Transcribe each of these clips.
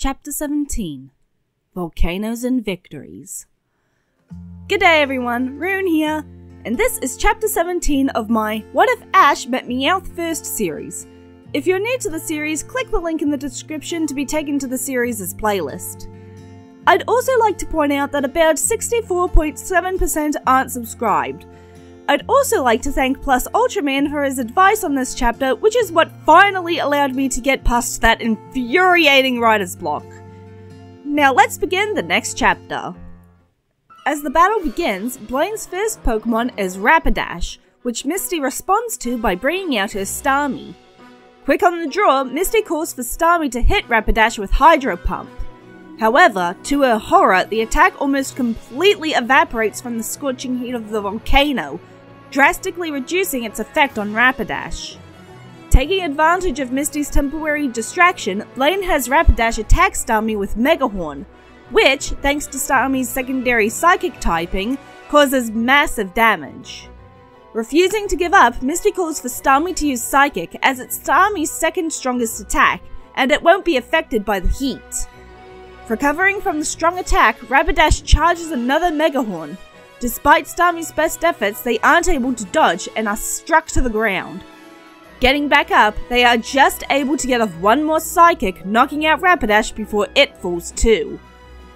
Chapter 17 Volcanos and Victories. G'day everyone, Rune here, and this is Chapter 17 of my What If Ash Met Meowth First series. If you're new to the series, click the link in the description to be taken to the series' playlist. I'd also like to point out that about 64.7% aren't subscribed. I'd also like to thank Plus Ultraman for his advice on this chapter, which is what finally allowed me to get past that infuriating writer's block. Now let's begin the next chapter. As the battle begins, Blaine's first Pokemon is Rapidash, which Misty responds to by bringing out her Starmie. Quick on the draw, Misty calls for Starmie to hit Rapidash with Hydro Pump. However, to her horror, the attack almost completely evaporates from the scorching heat of the volcano, drastically reducing its effect on Rapidash. Taking advantage of Misty's temporary distraction, Blaine has Rapidash attack Starmie with Mega Horn, which, thanks to Starmie's secondary Psychic typing, causes massive damage. Refusing to give up, Misty calls for Starmie to use Psychic as it's Starmie's second strongest attack, and it won't be affected by the heat. Recovering from the strong attack, Rapidash charges another Mega Horn. Despite Starmie's best efforts, they aren't able to dodge and are struck to the ground. Getting back up, they are just able to get off one more Psychic, knocking out Rapidash before it falls too.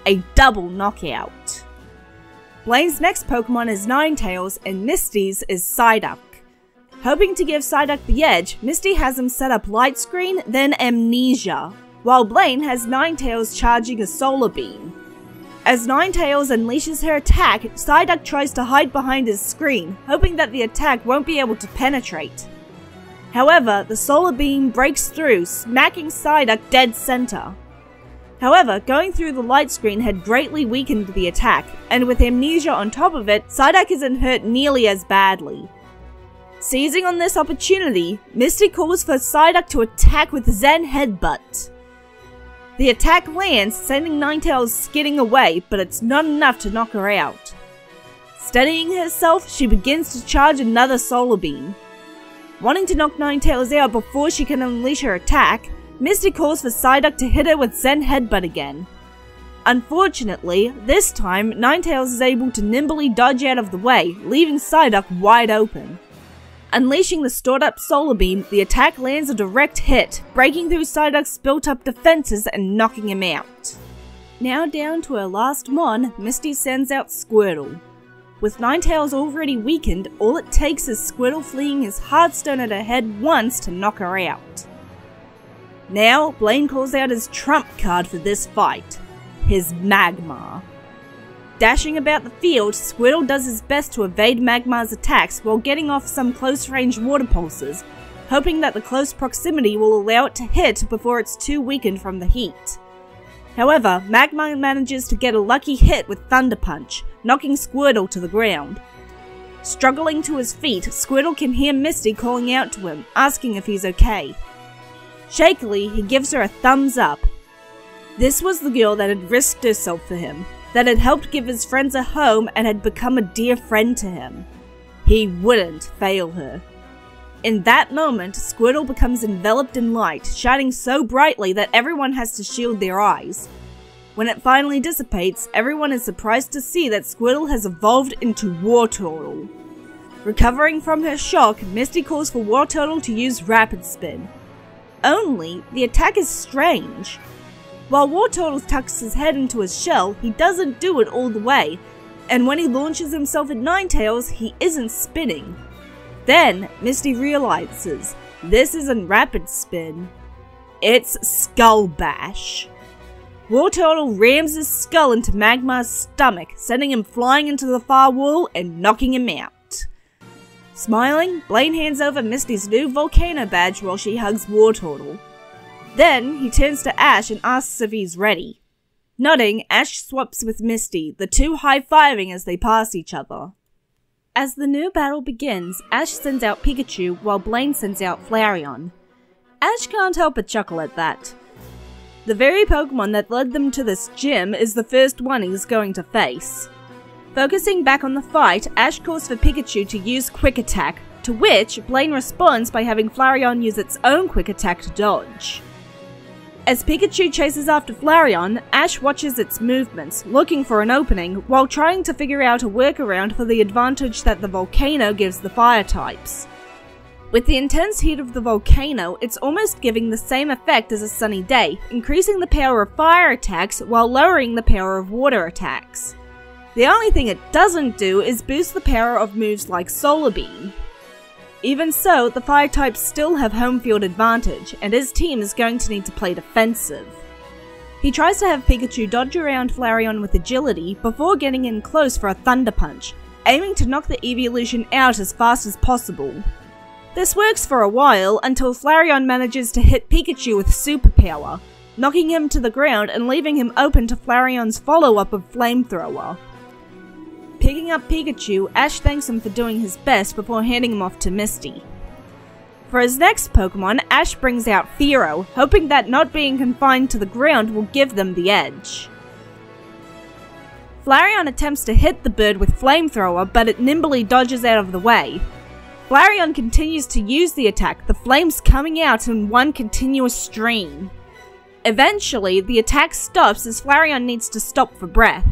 A double knockout. Blaine's next Pokemon is Ninetales, and Misty's is Psyduck. Hoping to give Psyduck the edge, Misty has him set up Light Screen, then Amnesia, while Blaine has Ninetales charging a Solar Beam. As Ninetales unleashes her attack, Psyduck tries to hide behind his screen, hoping that the attack won't be able to penetrate. However, the Solar Beam breaks through, smacking Psyduck dead center. However, going through the light screen had greatly weakened the attack, and with Amnesia on top of it, Psyduck isn't hurt nearly as badly. Seizing on this opportunity, Misty calls for Psyduck to attack with Zen Headbutt. The attack lands, sending Ninetales skidding away, but it's not enough to knock her out. Steadying herself, she begins to charge another Solar Beam. Wanting to knock Ninetales out before she can unleash her attack, Misty calls for Psyduck to hit her with Zen Headbutt again. Unfortunately, this time, Ninetales is able to nimbly dodge out of the way, leaving Psyduck wide open. Unleashing the stored-up Solar Beam, the attack lands a direct hit, breaking through Psyduck's built-up defenses and knocking him out. Now down to her last Mon, Misty sends out Squirtle. With Ninetales already weakened, all it takes is Squirtle fleeing his Hearthstone at her head once to knock her out. Now, Blaine calls out his trump card for this fight, his Magmar. Dashing about the field, Squirtle does his best to evade Magmar's attacks while getting off some close-range water pulses, hoping that the close proximity will allow it to hit before it's too weakened from the heat. However, Magmar manages to get a lucky hit with Thunder Punch, knocking Squirtle to the ground. Struggling to his feet, Squirtle can hear Misty calling out to him, asking if he's okay. Shakily, he gives her a thumbs up. This was the girl that had risked herself for him, that had helped give his friends a home and had become a dear friend to him. He wouldn't fail her. In that moment, Squirtle becomes enveloped in light, shining so brightly that everyone has to shield their eyes. When it finally dissipates, everyone is surprised to see that Squirtle has evolved into Wartortle. Recovering from her shock, Misty calls for Wartortle to use Rapid Spin. Only, the attack is strange. While Wartortle tucks his head into his shell, he doesn't do it all the way, and when he launches himself at Ninetales, he isn't spinning. Then, Misty realizes, this isn't Rapid Spin, it's Skull Bash. Wartortle rams his skull into Magmar's stomach, sending him flying into the far wall and knocking him out. Smiling, Blaine hands over Misty's new Volcano badge while she hugs Wartortle. Then, he turns to Ash and asks if he's ready. Nodding, Ash swaps with Misty, the two high-fiving as they pass each other. As the new battle begins, Ash sends out Pikachu while Blaine sends out Flareon. Ash can't help but chuckle at that. The very Pokemon that led them to this gym is the first one he's going to face. Focusing back on the fight, Ash calls for Pikachu to use Quick Attack, to which Blaine responds by having Flareon use its own Quick Attack to dodge. As Pikachu chases after Flareon, Ash watches its movements, looking for an opening, while trying to figure out a workaround for the advantage that the volcano gives the fire types. With the intense heat of the volcano, it's almost giving the same effect as a sunny day, increasing the power of fire attacks while lowering the power of water attacks. The only thing it doesn't do is boost the power of moves like Solar Beam. Even so, the fire types still have home field advantage, and his team is going to need to play defensive. He tries to have Pikachu dodge around Flareon with agility before getting in close for a Thunder Punch, aiming to knock the evolution out as fast as possible. This works for a while until Flareon manages to hit Pikachu with Superpower, knocking him to the ground and leaving him open to Flareon's follow-up of Flamethrower. Picking up Pikachu, Ash thanks him for doing his best before handing him off to Misty. For his next Pokemon, Ash brings out Fearow, hoping that not being confined to the ground will give them the edge. Flareon attempts to hit the bird with Flamethrower, but it nimbly dodges out of the way. Flareon continues to use the attack, the flames coming out in one continuous stream. Eventually, the attack stops as Flareon needs to stop for breath.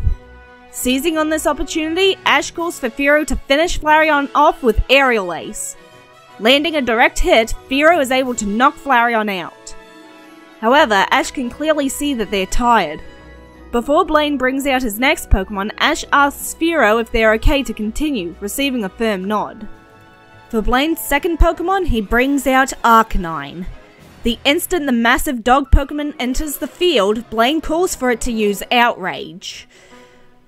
Seizing on this opportunity, Ash calls for Fearow to finish Flareon off with Aerial Ace. Landing a direct hit, Fearow is able to knock Flareon out. However, Ash can clearly see that they're tired. Before Blaine brings out his next Pokemon, Ash asks Fearow if they're okay to continue, receiving a firm nod. For Blaine's second Pokemon, he brings out Arcanine. The instant the massive dog Pokemon enters the field, Blaine calls for it to use Outrage.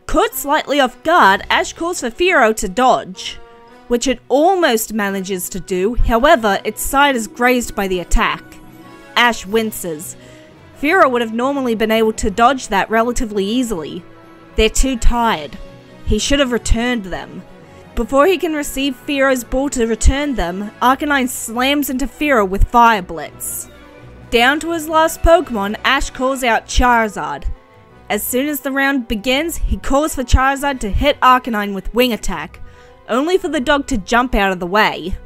Caught slightly off guard, Ash calls for Fearow to dodge, which it almost manages to do, however, its side is grazed by the attack. Ash winces. Fearow would have normally been able to dodge that relatively easily. They're too tired. He should have returned them. Before he can receive Fearow's ball to return them, Arcanine slams into Fearow with Fire Blitz. Down to his last Pokemon, Ash calls out Charizard. As soon as the round begins, he calls for Charizard to hit Arcanine with Wing Attack, only for the dog to jump out of the way.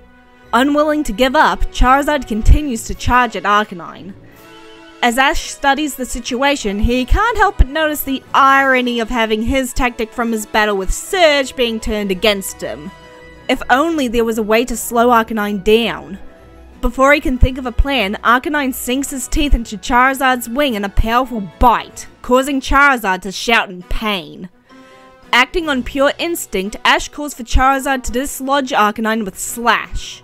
Unwilling to give up, Charizard continues to charge at Arcanine. As Ash studies the situation, he can't help but notice the irony of having his tactic from his battle with Surge being turned against him. If only there was a way to slow Arcanine down. Before he can think of a plan, Arcanine sinks his teeth into Charizard's wing in a powerful bite, causing Charizard to shout in pain. Acting on pure instinct, Ash calls for Charizard to dislodge Arcanine with Slash.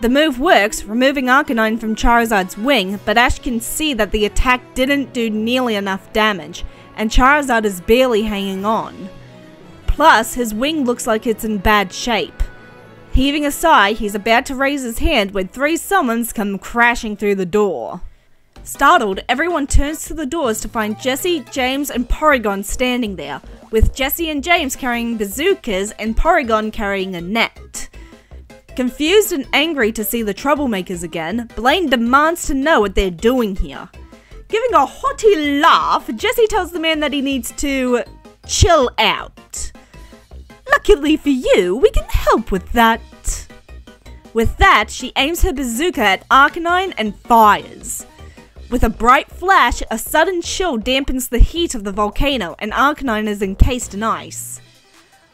The move works, removing Arcanine from Charizard's wing, but Ash can see that the attack didn't do nearly enough damage, and Charizard is barely hanging on. Plus, his wing looks like it's in bad shape. Heaving a sigh, he's about to raise his hand when three summons come crashing through the door. Startled, everyone turns to the doors to find Jesse, James, and Porygon standing there, with Jesse and James carrying bazookas and Porygon carrying a net. Confused and angry to see the troublemakers again, Blaine demands to know what they're doing here. Giving a haughty laugh, Jesse tells the man that he needs to chill out. Luckily for you, we can help with that. With that, she aims her bazooka at Arcanine and fires. With a bright flash, a sudden chill dampens the heat of the volcano and Arcanine is encased in ice.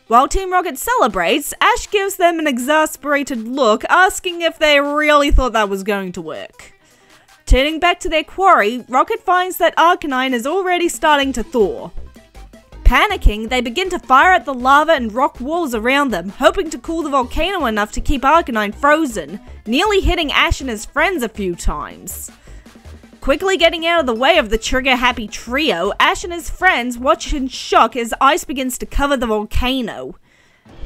While Team Rocket celebrates, Ash gives them an exasperated look, asking if they really thought that was going to work. Turning back to their quarry, Rocket finds that Arcanine is already starting to thaw. Panicking, they begin to fire at the lava and rock walls around them, hoping to cool the volcano enough to keep Arcanine frozen, nearly hitting Ash and his friends a few times. Quickly getting out of the way of the trigger-happy trio, Ash and his friends watch in shock as ice begins to cover the volcano.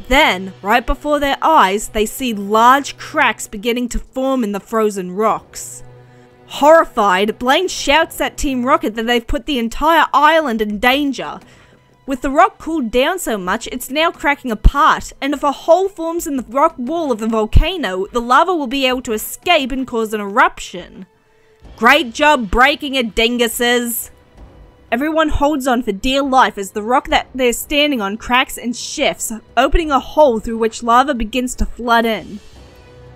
Then, right before their eyes, they see large cracks beginning to form in the frozen rocks. Horrified, Blaine shouts at Team Rocket that they've put the entire island in danger. With the rock cooled down so much, it's now cracking apart, and if a hole forms in the rock wall of the volcano, the lava will be able to escape and cause an eruption. Great job breaking it, dinguses! Everyone holds on for dear life as the rock that they're standing on cracks and shifts, opening a hole through which lava begins to flood in.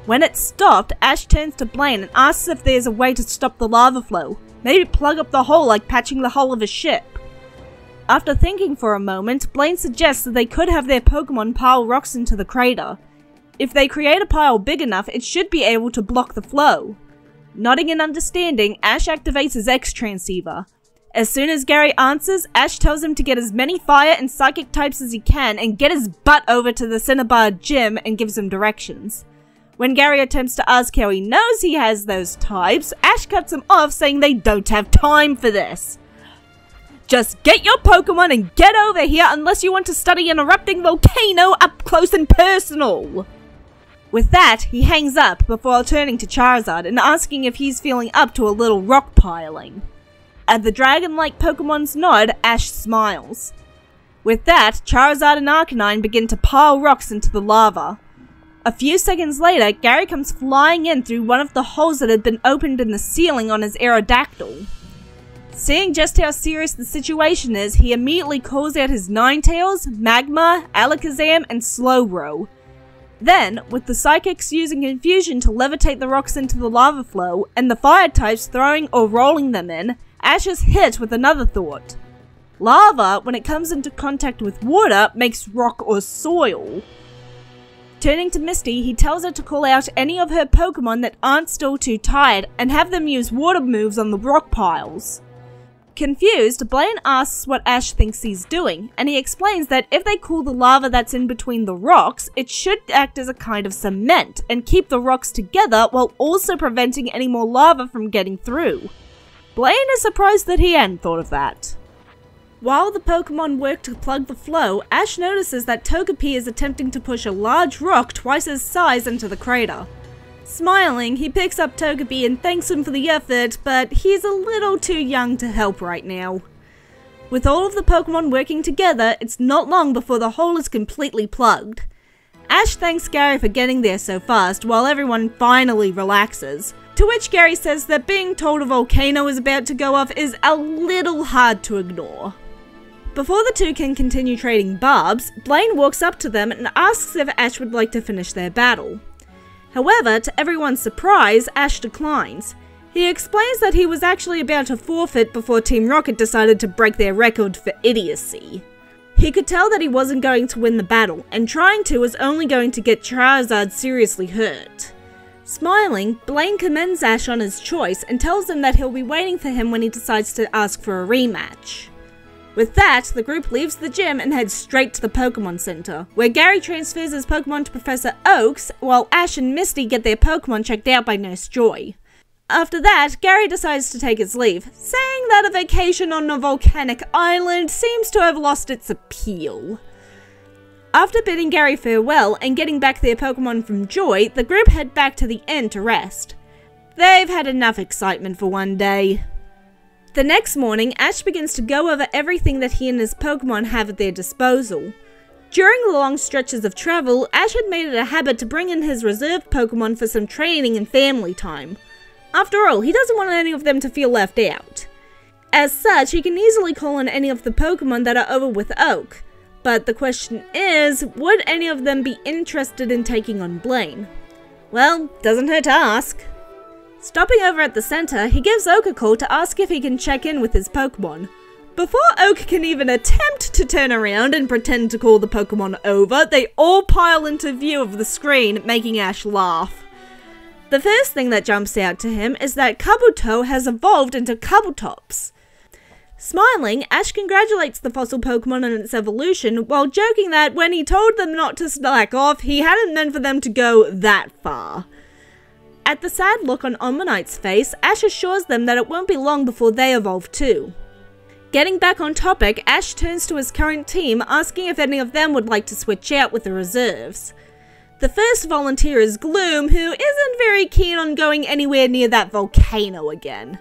When it's stopped, Ash turns to Blaine and asks if there's a way to stop the lava flow. Maybe plug up the hole like patching the hull of a ship. After thinking for a moment, Blaine suggests that they could have their Pokemon pile rocks into the crater. If they create a pile big enough, it should be able to block the flow. Nodding in understanding, Ash activates his X-Transceiver. As soon as Gary answers, Ash tells him to get as many fire and psychic types as he can and get his butt over to the Cinnabar gym and gives him directions. When Gary attempts to ask how he knows he has those types, Ash cuts him off saying they don't have time for this. Just get your Pokemon and get over here unless you want to study an erupting volcano up close and personal. With that, he hangs up before turning to Charizard and asking if he's feeling up to a little rock piling. At the dragon-like Pokemon's nod, Ash smiles. With that, Charizard and Arcanine begin to pile rocks into the lava. A few seconds later, Gary comes flying in through one of the holes that had been opened in the ceiling on his Aerodactyl. Seeing just how serious the situation is, he immediately calls out his Ninetales, Magma, Alakazam, and Slowbro. Then, with the Psychics using Confusion to levitate the rocks into the lava flow, and the Fire types throwing or rolling them in, Ash is hit with another thought. Lava, when it comes into contact with water, makes rock or soil. Turning to Misty, he tells her to call out any of her Pokemon that aren't still too tired and have them use water moves on the rock piles. Confused, Blaine asks what Ash thinks he's doing, and he explains that if they cool the lava that's in between the rocks, it should act as a kind of cement and keep the rocks together while also preventing any more lava from getting through. Blaine is surprised that he hadn't thought of that. While the Pokemon work to plug the flow, Ash notices that Togepi is attempting to push a large rock twice his size into the crater. Smiling, he picks up Togepi and thanks him for the effort, but he's a little too young to help right now. With all of the Pokemon working together, it's not long before the hole is completely plugged. Ash thanks Gary for getting there so fast while everyone finally relaxes, to which Gary says that being told a volcano is about to go off is a little hard to ignore. Before the two can continue trading barbs, Blaine walks up to them and asks if Ash would like to finish their battle. However, to everyone's surprise, Ash declines. He explains that he was actually about to forfeit before Team Rocket decided to break their record for idiocy. He could tell that he wasn't going to win the battle, and trying to was only going to get Charizard seriously hurt. Smiling, Blaine commends Ash on his choice and tells him that he'll be waiting for him when he decides to ask for a rematch. With that, the group leaves the gym and heads straight to the Pokemon Center, where Gary transfers his Pokemon to Professor Oaks, while Ash and Misty get their Pokemon checked out by Nurse Joy. After that, Gary decides to take his leave, saying that a vacation on a volcanic island seems to have lost its appeal. After bidding Gary farewell and getting back their Pokemon from Joy, the group head back to the inn to rest. They've had enough excitement for one day. The next morning, Ash begins to go over everything that he and his Pokemon have at their disposal. During the long stretches of travel, Ash had made it a habit to bring in his reserved Pokemon for some training and family time. After all, he doesn't want any of them to feel left out. As such, he can easily call on any of the Pokemon that are over with Oak. But the question is, would any of them be interested in taking on Blaine? Well, doesn't hurt to ask. Stopping over at the center, he gives Oak a call to ask if he can check in with his Pokemon. Before Oak can even attempt to turn around and pretend to call the Pokemon over, they all pile into view of the screen, making Ash laugh. The first thing that jumps out to him is that Kabuto has evolved into Kabutops. Smiling, Ash congratulates the fossil Pokemon on its evolution, while joking that when he told them not to slack off, he hadn't meant for them to go that far. At the sad look on Omanyte's face, Ash assures them that it won't be long before they evolve too. Getting back on topic, Ash turns to his current team, asking if any of them would like to switch out with the reserves. The first volunteer is Gloom, who isn't very keen on going anywhere near that volcano again.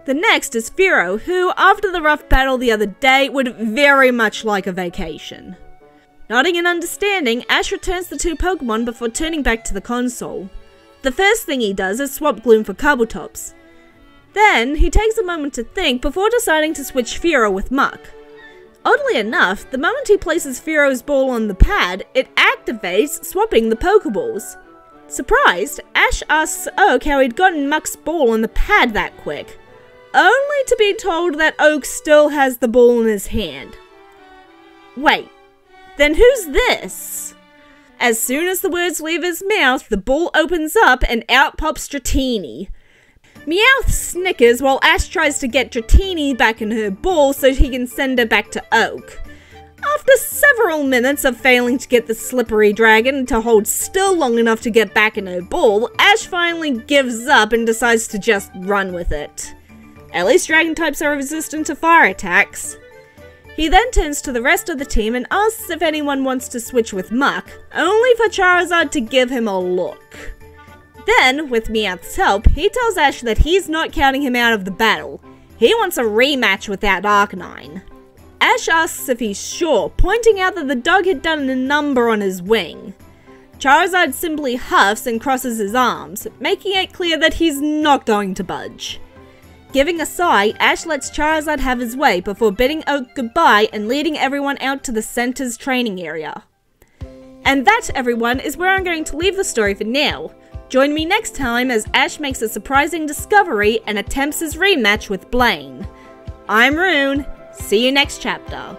The next is Firo, who, after the rough battle the other day, would very much like a vacation. Nodding in understanding, Ash returns the two Pokemon before turning back to the console. The first thing he does is swap Gloom for Kabutops. Then, he takes a moment to think before deciding to switch Firo with Muck. Oddly enough, the moment he places Firo's ball on the pad, it activates, swapping the Pokeballs. Surprised, Ash asks Oak how he'd gotten Muck's ball on the pad that quick, only to be told that Oak still has the ball in his hand. Wait, then who's this? As soon as the words leave his mouth, the ball opens up and out pops Dratini. Meowth snickers while Ash tries to get Dratini back in her ball so he can send her back to Oak. After several minutes of failing to get the slippery dragon to hold still long enough to get back in her ball, Ash finally gives up and decides to just run with it. At least dragon types are resistant to fire attacks. He then turns to the rest of the team and asks if anyone wants to switch with Muck, only for Charizard to give him a look. Then, with Meowth's help, he tells Ash that he's not counting him out of the battle. He wants a rematch with that Arcanine. Ash asks if he's sure, pointing out that the dog had done a number on his wing. Charizard simply huffs and crosses his arms, making it clear that he's not going to budge. Giving a sigh, Ash lets Charizard have his way before bidding Oak goodbye and leading everyone out to the center's training area. And that, everyone, is where I'm going to leave the story for now. Join me next time as Ash makes a surprising discovery and attempts his rematch with Blaine. I'm Rune. See you next chapter.